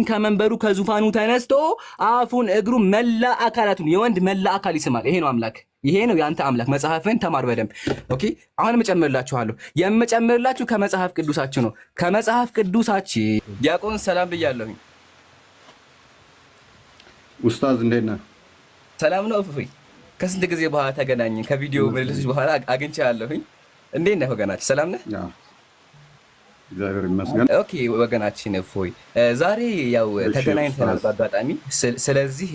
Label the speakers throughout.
Speaker 1: ከመንበሩ ከዙፋኑ ተነስቶ አፉን እግሩ መላ አካላቱን የወንድ መላ አካል ይስማል። ይሄ ነው አምላክ፣ ይሄ ነው ያንተ አምላክ። መጽሐፍን ተማር በደንብ ኦኬ። አሁን እጨምርላችኋለሁ። የምጨምርላችሁ ከመጽሐፍ ቅዱሳችሁ ነው። ከመጽሐፍ ቅዱሳችን ዲያቆን ሰላም ብያለሁኝ።
Speaker 2: ኡስታዝ እንዴት ነህ?
Speaker 1: ሰላም ነው እፎይ። ከስንት ጊዜ በኋላ ተገናኘን። ከቪዲዮ መልሶች በኋላ አግኝቻለሁኝ። እንዴት ነህ ወገናችን? ሰላም ነህ?
Speaker 2: እግዚአብሔር ይመስገን።
Speaker 1: ኦኬ ወገናችን እፎይ፣ ዛሬ ያው ተገናኝተናል በአጋጣሚ። ስለዚህ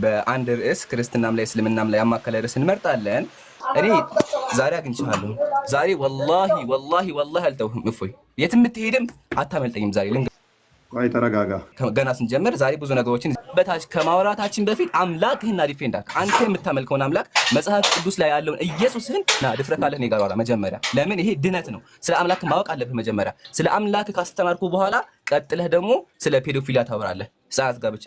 Speaker 1: በአንድ ርዕስ ክርስትናም ላይ እስልምናም ላይ ያማከለ ርዕስ እንመርጣለን። እኔ ዛሬ አግኝቻለሁ። ዛሬ ወላሂ አልተውህም እፎይ፣ የትም ብትሄድም አታመልጠኝም። ዛሬ
Speaker 2: ቆይ ተረጋጋ።
Speaker 1: ገና ስንጀምር ዛሬ ብዙ ነገሮችን በታች ከማውራታችን በፊት አምላክህና ዲፌንዳክ አንተ የምታመልከውን አምላክ መጽሐፍ ቅዱስ ላይ ያለውን ኢየሱስን ና ድፍረት ካለህ እኔ ጋር አውራ መጀመሪያ። ለምን ይሄ ድነት ነው። ስለ አምላክ ማወቅ አለብህ መጀመሪያ። ስለ አምላክ ካስተማርኩ በኋላ ቀጥለህ ደግሞ ስለ ፔዶፊሊያ ታወራለህ። ሰዓት ጋብቻ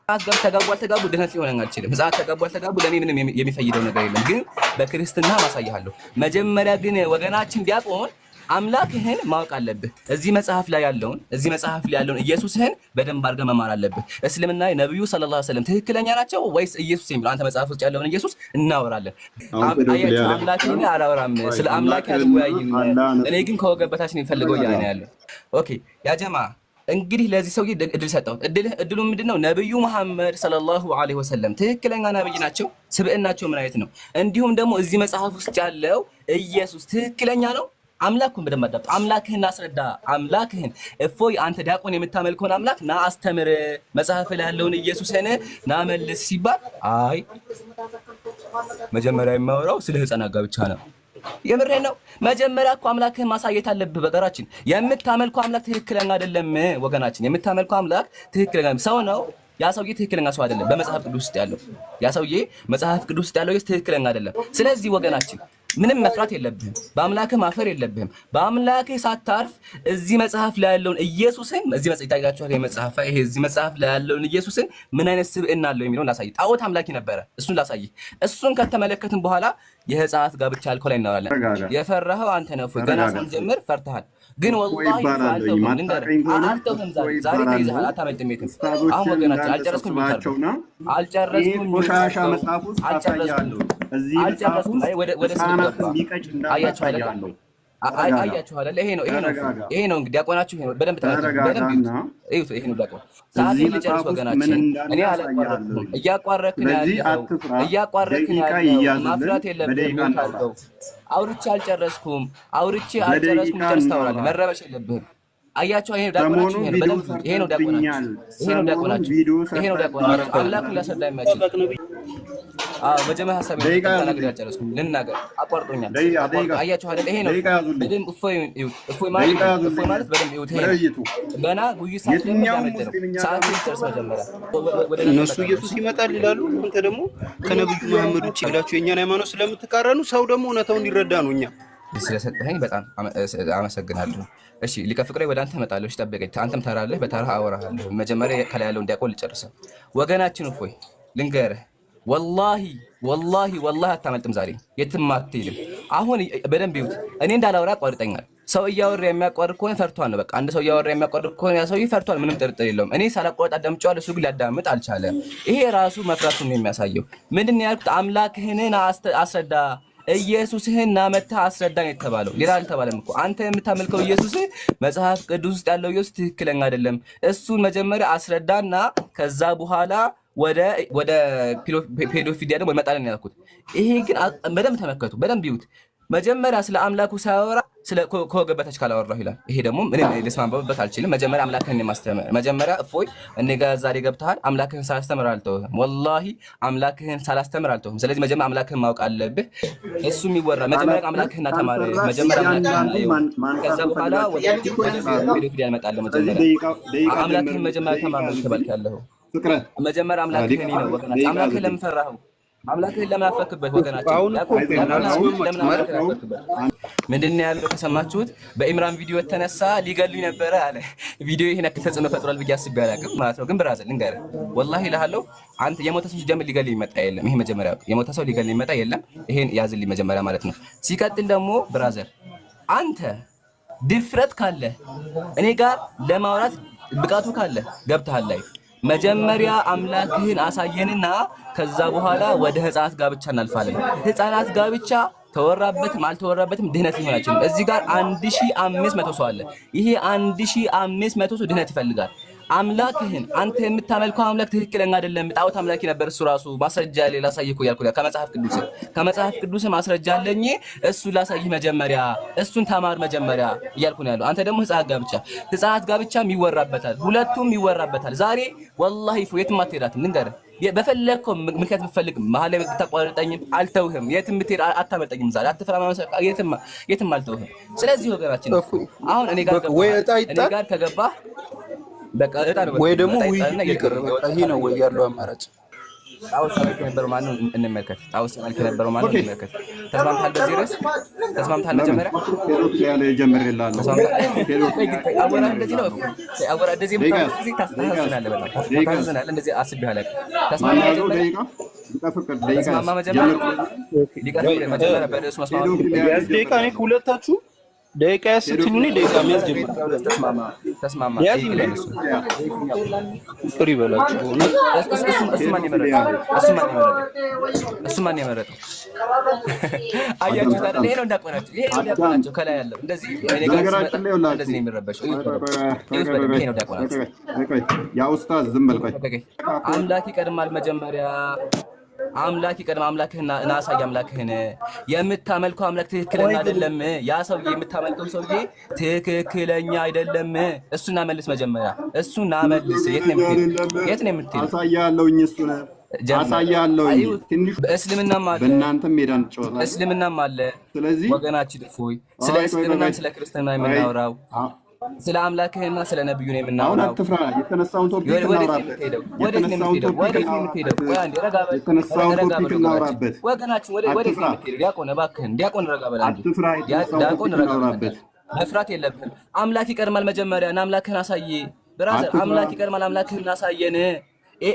Speaker 1: ሰዓት ጋር ተጋቡ አልተጋቡ ድነት ሊሆን አይችልም። ሰዓት ተጋቡ አልተጋቡ ለኔ ምንም የሚፈይደው ነገር የለም። ግን በክርስትና ማሳያለሁ። መጀመሪያ ግን ወገናችን ዲያቆን አምላክህን ማወቅ አለብህ። እዚህ መጽሐፍ ላይ ያለውን ኢየሱስህን በደንብ አድርገህ መማር አለብህ። እስልምና ነብዩ ሰለላሁ ዐለይሂ ወሰለም ትክክለኛ ናቸው ወይስ ኢየሱስ የሚለው አንተ መጽሐፍ ውስጥ ያለውን ኢየሱስ እናወራለን። አያችሁ አምላክህን አላወራም፣ ስለ አምላክ ያስወያይን። እኔ ግን ከወገብ በታች ነው የሚፈልገው ያ ነው ያለው። ኦኬ ያ ጀማ እንግዲህ ለዚህ ሰውዬ እድል ሰጠሁት። እድሉ ምንድነው? ነብዩ መሐመድ ሰለላሁ ዐለይሂ ወሰለም ትክክለኛ ነብይ ናቸው። ስብዕናቸው ምን አይነት ነው? እንዲሁም ደግሞ እዚህ መጽሐፍ ውስጥ ያለው ኢየሱስ ትክክለኛ ነው። አምላኩን በደንብ አዳምጥ። አምላክህን አስረዳ። አምላክህን እፎይ አንተ ዲያቆን የምታመልከውን አምላክ ና አስተምር፣ መጽሐፍ ላይ ያለውን ኢየሱስን ና መልስ ሲባል አይ መጀመሪያ የማወራው ስለ ሕፃናት ጋብቻ ነው። የምሬን ነው። መጀመሪያ እኮ አምላክህን ማሳየት አለብህ። በቀራችን የምታመልከው አምላክ ትክክለኛ አይደለም ወገናችን። የምታመልከው አምላክ ትክክለኛ ሰው ነው። ያ ሰውዬ ትክክለኛ ሰው አይደለም። በመጽሐፍ ቅዱስ ውስጥ ያለው ያ ሰውዬ መጽሐፍ ቅዱስ ውስጥ ያለው ትክክለኛ አይደለም። ስለዚህ ወገናችን ምንም መፍራት የለብህም። በአምላክህ ማፈር የለብህም። በአምላክህ ሳታርፍ እዚህ መጽሐፍ ላይ ያለውን ኢየሱስን እዚህ መጽሐፍ ይታያችኋል። እዚህ መጽሐፍ ላይ ያለውን ኢየሱስን ምን አይነት ስብዕና አለው የሚለውን ላሳይ። ጣዖት አምላኪ ነበረ፣ እሱን ላሳይ። እሱን ከተመለከትን በኋላ የሕፃናት ጋብቻ አልኮል ላይ እናወራለን። የፈራኸው አንተ ነህ እፎይ። ገና ሳንጀምር ፈርተሃል። ግን ወላሂ ዛሬ ተይዘሃል፣ አታመልጥም የትም። አሁን ወገናችን አልጨረስኩም።
Speaker 2: ቆሻሻ መጽሐፍ ውስጥ አልጨረስኩም።
Speaker 1: አያችሁ አይደል? ይሄ ነው እንግዲህ ዲያቆናችሁ በደንብ እዩት። ይሄ ነው ዲያቆን። ሰዓቴን ልጨርስ ወገናችን። እኔ አላቋረጥኩም። እያቋረጥክን ያለው ማፍራት የለብህም። አውርቼ አልጨረስኩም። ጨርስ ታወራለህ። መረበሽ የለብህም። አያችሁ ይሄ ነው ዲያቆናችሁ። ይሄ ነው ዲያቆናችሁ። አምላኩን ሊያስረዳ የማይችል መጀመሪያ ሀሳብ ተናግሬ አልጨረስኩም። ልናገር አቋርጦኛል። አያችሁ አይደል? ይሄ ነው በደንብ እፎይ ማለት በደንብ ይሁት። ገና ጉይ ሰዓት ጨርስ መጀመሪያ።
Speaker 3: እነሱ ኢየሱስ ይመጣል ይላሉ። አንተ ደግሞ ከነብዩ መሐመድ ውጭ ብላችሁ የኛን ሃይማኖት ስለምትቃረኑ ሰው ደግሞ እውነታውን ሊረዳ ነው። እኛ
Speaker 1: ስለሰጠኸኝ በጣም አመሰግናለሁ። እሺ ሊቀ ፍቅሬ ወደ አንተ እመጣለሁ። እሺ ጠብቀኝ። አንተም ተራለህ፣ በተራህ አወራሃለሁ። መጀመሪያ ከላይ ያለውን ዲያቆን ልጨርሰው። ወገናችን እፎይ ልንገርህ፣ ወላሂ አታመልጥም። ዛሬ የትም አትሄድም። አሁን በደንብ ይሁት። እኔ እንዳላወራ ያቋርጠኛል። ሰው እያወራ የሚያቋርጥ ከሆነ ፈርቷል ነው በቃ። አንድ ሰው እያወራ የሚያቋርጥ ከሆነ ያ ሰውዬ ፈርቷል፣ ምንም ጥርጥር የለውም። እኔ ሳላቋርጥ አዳምጬዋለሁ፣ እሱ ግን ሊያዳምጥ አልቻለም። ይሄ ራሱ መፍራቱን ነው የሚያሳየው። ምንድን ነው ያልኩት? አምላክህን አስረዳ፣ ኢየሱስህን መተህ አስረዳኝ የተባለው ሌላ አልተባለም እኮ። አንተ የምታመልከው ኢየሱስ መጽሐፍ ቅዱስ ውስጥ ያለው ኢየሱስ ትክክለኛ አይደለም። እሱን መጀመሪያ አስረዳና ከዛ በኋላ ወደ ፔዶፊሊያ ደግሞ ይመጣልን ያልኩት። ይሄ ግን በደንብ ተመከቱ፣ በደንብ ይዩት። መጀመሪያ ስለ አምላኩ ሳያወራ ስለ ከወገብ በታች ካላወራሁ ይላል። ይሄ ደግሞ ምንም ልስማማበት አልችልም። መጀመሪያ አምላክህን የማስተምር መጀመሪያ እፎይ እኔ ጋር ዛሬ ገብተሃል። አምላክህን ሳላስተምር አልተውህም። ወላሂ አምላክህን ሳላስተምር አልተውህም። ስለዚህ መጀመሪያ አምላክህን ማወቅ አለብህ። እሱ የሚወራ መጀመሪያ አምላክህን ተማር። መጀመሪያ አምላክህን ከዛ በኋላ ወደ ፔዶፊሊያ ይመጣል። መጀመሪያ አምላክህን መጀመሪያ ተማር ነው ተባልክ ያለው። መጀመሪያ አምላክህን ነው ወገናችን። አምላክህን ለምን ፈራኸው? አምላክህን ለምን አፈክበት ወገናችን? ምንድን ነው ያለው ከሰማችሁት? በኢምራን ቪዲዮ የተነሳ ሊገሉኝ ነበረ አለ። ቪዲዮ ይሄን ያክል ተጽዕኖ ፈጥሯል ብዬ አስቤ አላውቅም ማለት ነው። ግን ብራዘር ልንገርህ፣ ወላሂ እልሃለሁ አንተ የሞተ ሰው ሲጀምር ሊገልኝ ይመጣ የለም። ይሄ መጀመሪያ የሞተ ሰው ሊገልኝ ይመጣ የለም። ይሄን ያዝልኝ መጀመሪያ ማለት ነው። ሲቀጥል ደግሞ ብራዘር አንተ ድፍረት ካለ እኔ ጋር ለማውራት ብቃቱ ካለ ገብተሃል ላይ መጀመሪያ አምላክህን አሳየንና ከዛ በኋላ ወደ ህፃናት ጋብቻ እናልፋለን። ህፃናት ጋብቻ ተወራበትም አልተወራበትም ድህነት ሊሆን አይችልም። እዚህ ጋር 1500 ሰው አለ። ይሄ 1500 ሰው ድህነት ይፈልጋል። አምላክህን አንተ የምታመልከው አምላክ ትክክለኛ አይደለም፣ ጣዖት አምላኪ ነበር እሱ ራሱ። ማስረጃ ላይ ላሳይህ እኮ ያልኩህ ከመጽሐፍ ቅዱስ ማስረጃ አለኝ። እሱ ላሳይህ መጀመሪያ፣ እሱን ተማር መጀመሪያ እያልኩ ነው ያለው። አንተ ደግሞ ህፃናት ጋብቻም ይወራበታል፣ ሁለቱም ይወራበታል። ዛሬ ወላሂ የትም አትሄዳትም። ልንገርህ በፈለግከው ምክንያት ብትፈልግ መሀል ላይ ብታቋርጠኝም አልተውህም። የትም ብትሄድ አታመልጠኝም። ዛሬ አትፈራ፣ የትም አልተውህም። ስለዚህ ወገናችን አሁን እኔ ጋር ከገባህ በቃ እጣ ነው
Speaker 3: ወይ ደግሞ ይቅር ይሄ ነው ወይ ያለው አማራጭ።
Speaker 1: ጣዖት ሰማይ ከነበረው ማን ነው እንመልከት። ጣዖት ሰማይ ከነበረው ማን ነው እንመልከት። ተስማምታል? በዚህ ርዕስ ተስማምታል? መጀመሪያ
Speaker 2: ሄዶክ ያለ ጀምሬልሃለሁ።
Speaker 1: አወራ እንደዚህ ነው። አወራ እንደዚህ ታስታውሳለህ። በጣም ታስታውሳለህ። እንደዚህ አስቤሃለሁ። ተስማማ መጀመሪያ በርዕሱ መስማማት
Speaker 3: ደቂቃ እኔ ሁለታችሁ ደቂቃ ያስችሉኝ ደቂቃ የሚያስጀምር
Speaker 1: ተስማማ
Speaker 3: ፍሪ በላችሁ ሆነ
Speaker 1: እሱ ማን የመረጠው? አያችሁት አይደል? ይሄ ነው እንዳቆናችሁ ከላይ ያለው እንደዚህ እንደዚህ ነው የሚረበሸው። ይሄ ነው እንዳቆናችሁ።
Speaker 2: ያ ኡስታዝ ዝም በል ቆይ።
Speaker 1: አምላክ ይቀድማል መጀመሪያ አምላክ ይቀድም። አምላክህን እናሳይ። አምላክህን የምታመልከው አምላክ ትክክለኛ አይደለም። ያ ሰውዬ የምታመልከው ሰውዬ ትክክለኛ አይደለም። እሱን አመልስ መጀመሪያ፣ እሱን አመልስ። የት ነው የምትሄደው?
Speaker 2: አሳያለሁኝ። እሱን አሳያለሁኝ። ትንሽ
Speaker 1: በእስልምናም አለ፣
Speaker 2: በእናንተም ሜዳ እንጫወታለን።
Speaker 1: እስልምናም አለ።
Speaker 2: ስለዚህ
Speaker 1: ወገናችን እፎይ፣ ስለ እስልምናም ስለ ክርስትና የምናወራው ስለ አምላክህና ስለ ነብዩ ነው የምናወራው።
Speaker 2: አሁን አትፍራ። የተነሳውን ቶፒክ እናወራበት።
Speaker 1: ወገናችን ወዴት ነው የምትሄደው? ዲያቆን እባክህን፣ ዲያቆን ረጋ በል አንዴ። ዲያቆን ረጋ በል። መፍራት የለብህም። አምላክ ይቀድማል መጀመሪያ እና አምላክህን አሳየ። ብራዘር አምላክ ይቀድማል፣ አምላክህን አሳየን።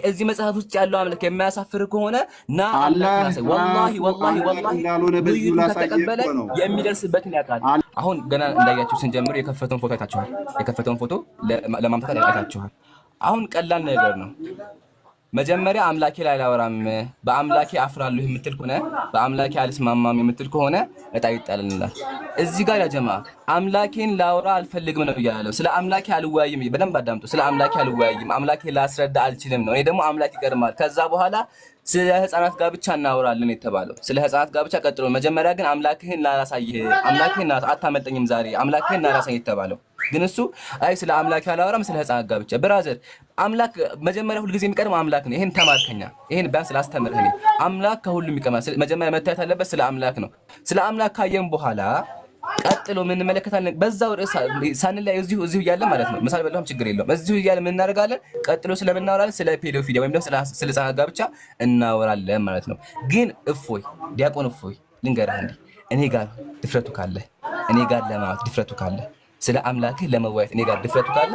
Speaker 1: እዚህ መጽሐፍ ውስጥ ያለው አምላክ የሚያሳፍር ከሆነ ና አምላክ ወላሂ ብዙ ከተቀበለ የሚደርስበትን ያውቃል። አሁን ገና እንዳያችሁ ስንጀምር የከፈተውን ፎቶ አይታችኋል። የከፈተውን ፎቶ ለማምጣት አይታችኋል። አሁን ቀላል ነገር ነው። መጀመሪያ አምላኬ ላይ አላወራም በአምላኬ አፍራለሁ የምትል ከሆነ በአምላኬ አልስማማም የምትል ከሆነ እጣ ይጣልልናል። እዚህ ጋር ያጀማ አምላኬን ላወራ አልፈልግም ነው ያለው። ስለ አምላኬ አልወያይም። በደንብ አዳምጡ። ስለ አምላኬ አልወያይም፣ አምላኬ ላስረዳ አልችልም ነው። እኔ ደግሞ አምላክ ይቀድማል። ከዛ በኋላ ስለ ህፃናት ጋብቻ እናወራለን የተባለው ስለ ህፃናት ጋብቻ ቀጥሎ፣ መጀመሪያ ግን አምላክህን ላላሳይህ፣ አምላክህን አታመልጠኝም ዛሬ አምላክህን ላላሳይህ የተባለው ግን እሱ አይ ስለ አምላክ አላወራም ስለ ህፃናት ጋብቻ። ብራዘር አምላክ መጀመሪያ ሁሉ ጊዜ የሚቀድመው አምላክ ነው። ይሄን ተማርከኛ፣ ይሄን ቢያንስ ላስተምርህ። እኔ አምላክ ከሁሉም ይቀድማል። መጀመሪያ መታየት አለበት ስለ አምላክ ነው። ስለ አምላክ ካየን በኋላ ቀጥሎ ምን እንመለከታለን? በዛው ርዕስ ሳንለያይ እዚሁ እያለ ማለት ነው። ምሳሌ በለውም ችግር የለውም። እዚሁ እያለ ምን እናደርጋለን? ቀጥሎ ስለምናወራለን ስለ ፔዶፊሊያ ወይም ደግሞ ስለ ህፃናት ጋብቻ እናወራለን ማለት ነው። ግን እፎይ ዲያቆን እፎይ ልንገርህ እንዴ፣ እኔ ጋር ድፍረቱ ካለ እኔ ጋር ለማለት ድፍረቱ ካለ ስለ አምላክህ ለመወያየት እኔ ጋር ድፍረቱ ካለ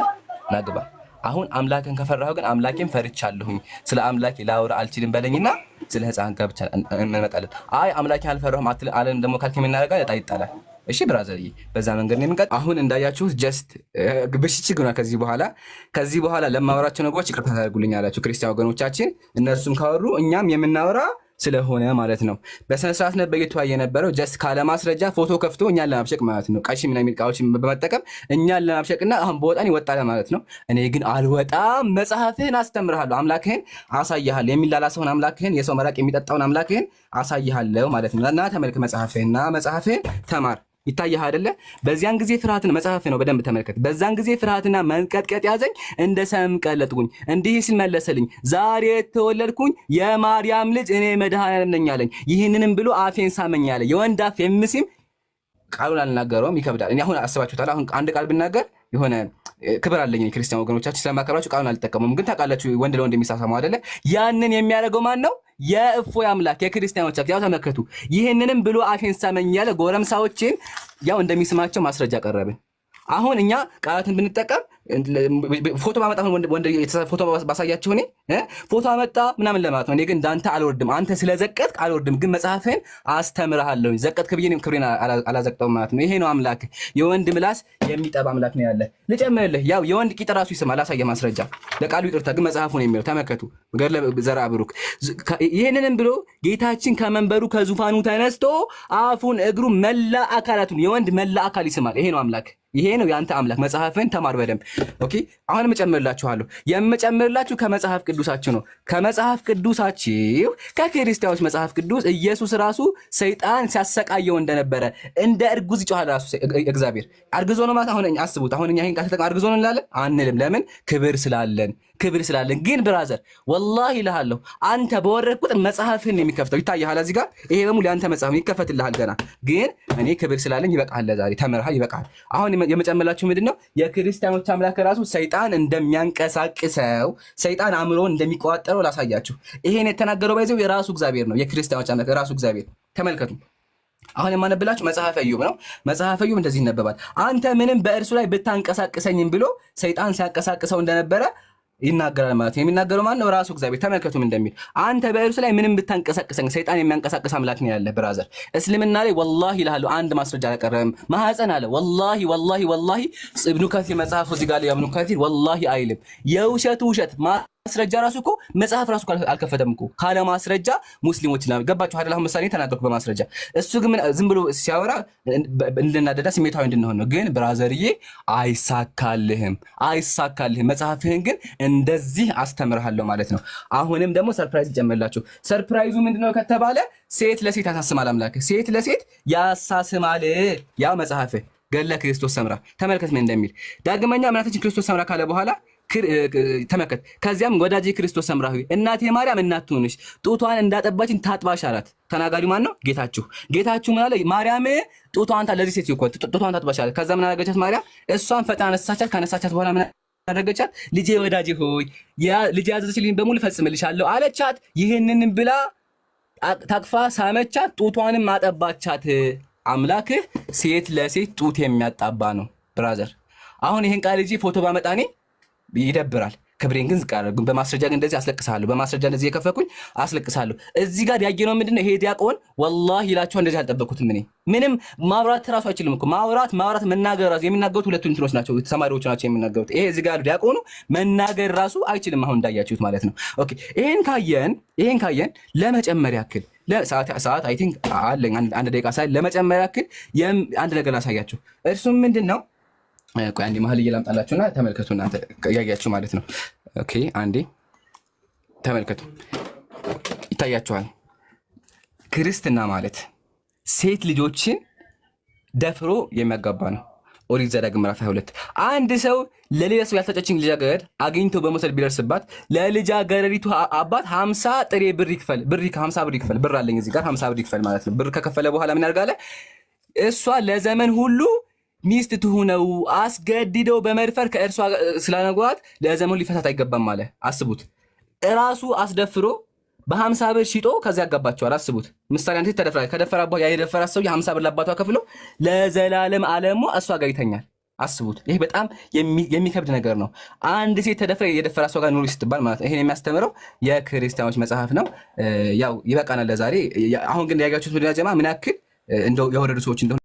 Speaker 1: ናግባ። አሁን አምላክን ከፈራሁ ግን አምላኬን ፈርቻለሁኝ ስለ አምላኬ ላወራ አልችልም በለኝና ስለ ህፃናት ጋብቻ እንመጣለን። አይ አምላኬን አልፈራሁም አለን ደግሞ ካልክ ምን እናደርጋለን? እጣ ይጣላል። እሺ ብራዘርዬ፣ በዛ መንገድ ነው የምንቀጥ። አሁን እንዳያችሁት ጀስት ብሽችግ ነው። ከዚህ በኋላ ለማወራቸው ነገሮች ይቅርታ ታደርጉልኛላችሁ ክርስቲያን ወገኖቻችን። እነርሱም ካወሩ እኛም የምናወራ ስለሆነ ማለት ነው። በስነ ስርዓት ነበር እየተወያየ የነበረው። ጀስት ካለማስረጃ ፎቶ ከፍቶ እኛን ለማብሸቅ ማለት ነው። ቀሺ ምናምን ቃዎችን በመጠቀም እኛን ለማብሸቅና አሁን በወጣን ይወጣል ማለት ነው። እኔ ግን አልወጣም። መጽሐፍህን አስተምርሃለሁ፣ አምላክህን አሳይሃለሁ። የሚላላሰውን አምላክህን፣ የሰው መራቅ የሚጠጣውን አምላክህን አሳይሃለሁ ማለት ነው። እና ተመልክ መጽሐፍህንና መጽሐፍህን ተማር። ይታየህ አይደለ? በዚያን ጊዜ ፍርሃትን መጽሐፍ ነው፣ በደንብ ተመልከት። በዛን ጊዜ ፍርሃትና መንቀጥቀጥ ያዘኝ፣ እንደ ሰም ቀለጥኩኝ። እንዲህ ሲል መለሰልኝ፣ ዛሬ የተወለድኩኝ የማርያም ልጅ እኔ መድኃኒዓለም ነኝ አለኝ። ይህንንም ብሎ አፌን ሳመኝ አለ። የወንድ አፍ የሚስም ቃሉን አልናገረውም፣ ይከብዳል። እኔ አሁን አስባችሁታል። አሁን አንድ ቃል ብናገር የሆነ ክብር አለኝ ክርስቲያን ወገኖቻችን ስለማከብራችሁ ቃሉን አልጠቀሙም። ግን ታውቃላችሁ ወንድ ለወንድ የሚሳሳመው አይደለ? ያንን የሚያደርገው ማን ነው? የእፎይ አምላክ የክርስቲያኖች ያው ተመከቱ። ይህንንም ብሎ አፌን ሳመኝ ያለ ጎረምሳዎችን ያው እንደሚስማቸው ማስረጃ ቀረብን። አሁን እኛ ቃላትን ብንጠቀም ፎቶ ባመጣ ወንድ ፎቶ ባሳያችሁ እኔ ፎቶ አመጣ ምናምን ለማለት ነው። እኔ ግን እንዳንተ አልወርድም። አንተ ስለዘቀጥክ አልወርድም፣ ግን መጽሐፍህን አስተምርሃለሁ። ዘቀጥክ ብዬ ክብሬን አላዘቅጠውም ማለት ነው። ይሄ ነው አምላክ። የወንድ ምላስ የሚጠባ አምላክ ነው ያለ። ልጨምርልህ፣ ያው የወንድ ቂጥ ራሱ ይስማል። አላሳየ ማስረጃ ለቃሉ ይቅርታ፣ ግን መጽሐፉ ነው የሚለው። ተመከቱ ገድለ ዘርአ ብሩክ። ይህንንም ብሎ ጌታችን ከመንበሩ ከዙፋኑ ተነስቶ አፉን እግሩ መላ አካላቱን የወንድ መላ አካል ይስማል። ይሄ ነው አምላክ። ይሄ ነው ያንተ አምላክ። መጽሐፍን ተማር በደንብ ኦኬ። አሁንም እጨምርላችኋለሁ። የምጨምርላችሁ ከመጽሐፍ ቅዱሳችሁ ነው። ከመጽሐፍ ቅዱሳችሁ ከክርስቲያኖች መጽሐፍ ቅዱስ ኢየሱስ ራሱ ሰይጣን ሲያሰቃየው እንደነበረ እንደ እርጉዝ ይጮሃል ራሱ እግዚአብሔር። አርግዞ ነው ማለት አሁን አስቡት። አሁን እኛ ይሄን ቃል ተጠቅመን አርግዞ ነው እንላለን አንልም። ለምን? ክብር ስላለን ግን ብራዘር ወላሂ እልሃለሁ አንተ በወረድክ ቁጥር መጽሐፍህን የሚከፍተው ይታያል። እዚህ ጋር ይሄ በሙሉ ያንተ መጽሐፍ ይከፈትልሃል ገና። ግን እኔ ክብር ስላለኝ ይበቃል። ለዛሬ ተመርሃ ይበቃል። አሁን የመጨመላችሁ ምንድነው? የክርስቲያኖች አምላክ ራሱ ሰይጣን እንደሚያንቀሳቅሰው ሰይጣን አእምሮን እንደሚቆጣጠረው ላሳያችሁ። ይሄን የተናገረው ባይዘው የራሱ እግዚአብሔር ነው። የክርስቲያኖች አምላክ ራሱ እግዚአብሔር። ተመልከቱ። አሁን የማነብላችሁ መጽሐፈ ኢዮብ ነው። መጽሐፈ ኢዮብ እንደዚህ ይነበባል። አንተ ምንም በእርሱ ላይ ብታንቀሳቅሰኝም ብሎ ሰይጣን ሲያንቀሳቅሰው እንደነበረ ይናገራል ማለት ነው። የሚናገረው ማን ነው? ራሱ እግዚአብሔር። ተመልከቱም እንደሚል አንተ በእርሱ ላይ ምንም ብታንቀሳቅሰኝ፣ ሰይጣን የሚያንቀሳቅስ አምላክ ነው ያለ ብራዘር። እስልምና ላይ ወላሂ እልሃለሁ አንድ ማስረጃ አላቀረበም። ማህፀን አለ ወላሂ ኢብኑ ከሲር መጽሐፉ እዚህ ጋር ኢብኑ ከሲር ወላሂ አይልም። የውሸት ውሸት ማስረጃ ራሱ እኮ መጽሐፍ ራሱ አልከፈተም እኮ ካለ ማስረጃ ሙስሊሞች ና ገባችሁ አይደል? አሁን ምሳሌ ተናገርኩ በማስረጃ። እሱ ግን ዝም ብሎ ሲያወራ እንድናደዳ ስሜታዊ እንድንሆን ነው። ግን ብራዘርዬ አይሳካልህም። መጽሐፍህን ግን እንደዚህ አስተምርሃለሁ ማለት ነው። አሁንም ደግሞ ሰርፕራይዝ ይጨምርላችሁ። ሰርፕራይዙ ምንድነው ከተባለ ሴት ለሴት ያሳስማል አምላክ። ሴት ለሴት ያሳስማል። ያው መጽሐፍህ ገድለ ክርስቶስ ሰምራ ተመልከት ምን እንደሚል። ዳግመኛ እናታችን ክርስቶስ ሰምራ ካለ በኋላ ተመከት። ከዚያም ወዳጄ ክርስቶስ ሰምራ ሆይ እናቴ ማርያም እናት ትሁንሽ፣ ጡቷን እንዳጠባችን ታጥባሽ አላት። ተናጋሪው ማን ነው? ጌታችሁ ምን አለ? ማርያም ጡቷን ለዚህ ሴት ይኮ ጡቷን ታጥባሽ አላት። ከዛ ምን አደረገቻት ማርያም? እሷን ፈጥና አነሳቻት። ካነሳቻት በኋላ ምን አደረገቻት? ልጄ ወዳጄ ሆይ ልጄ ያዘዘችልኝ በሙሉ ፈጽምልሻለሁ አለቻት። ይህንንም ብላ ታቅፋ ሳመቻት፣ ጡቷንም አጠባቻት። አምላክህ ሴት ለሴት ጡት የሚያጣባ ነው ብራዘር። አሁን ይህን ቃል ልጅ ፎቶ ባመጣኔ ይደብራል። ክብሬን ግን ዝቅ አደረግኩኝ። በማስረጃ ግን እንደዚህ አስለቅሳለሁ። በማስረጃ እንደዚህ የከፈኩኝ አስለቅሳለሁ። እዚህ ጋር ያየነው ምንድነው? ይሄ ዲያቆን ወላሂ ይላችሁ እንደዚህ አልጠበቅኩትም። እኔ ምንም ማውራት ራሱ አይችልም እኮ ማውራት መናገር ራሱ የሚናገሩት ሁለቱ እንትኖች ናቸው፣ ተማሪዎቹ ናቸው የሚናገሩት። ይሄ እዚህ ጋር ዲያቆኑ መናገር ራሱ አይችልም። አሁን እንዳያችሁት ማለት ነው። ኦኬ ይሄን ካየን ለመጨመር ያክል ሰዓት አይ ቲንክ አለኝ አንድ ደቂቃ ሳይ ለመጨመር ያክል አንድ ነገር ላሳያችሁ። እርሱም ምንድነው? ቆይ አንዴ መሀል እየላምጣላችሁና ተመልከቱ። እናንተ ያያችሁ ማለት ነው። ኦኬ አንዴ ተመልከቱ። ይታያችኋል። ክርስትና ማለት ሴት ልጆችን ደፍሮ የሚያጋባ ነው። ኦሪት ዘዳግም ምዕራፍ 22 አንድ ሰው ለሌላ ሰው ያልተጨችኝ ልጃገረድ አግኝቶ በመውሰድ ቢደርስባት ለልጃገረዲቱ አባት 50 ጥሬ ብር ይክፈል። 50 ብር ይክፈል። ብር አለኝ እዚህ ጋር 50 ብር ይክፈል ማለት ነው። ብር ከከፈለ በኋላ ምን ያደርጋል? እሷ ለዘመን ሁሉ ሚስት ትሁነው። አስገድደው በመድፈር ከእርሷ ስላነጓት ለዘመኑ ሊፈታት አይገባም አለ። አስቡት። እራሱ አስደፍሮ በ50 ብር ሽጦ ከዚያ ያጋባቸዋል። አስቡት። ምሳሌ አንተ ተደፍራ ከደፈራ በኋላ የደፈራ ሰው የ50 ብር ለአባቷ ከፍሎ ለዘላለም ዓለሙ እሷ ጋር ይተኛል። አስቡት። ይሄ በጣም የሚከብድ ነገር ነው። አንድ ሴት ተደፍራ የደፈራ ሰው ጋር ኑሪ ስትባል ማለት ነው። ይሄን የሚያስተምረው የክርስቲያኖች መጽሐፍ ነው። ያው ይበቃናል ለዛሬ። አሁን ግን ያጋችሁት ምድር ጀማ ምን ያክል እንደው የወረዱ ሰዎች እንደሆነ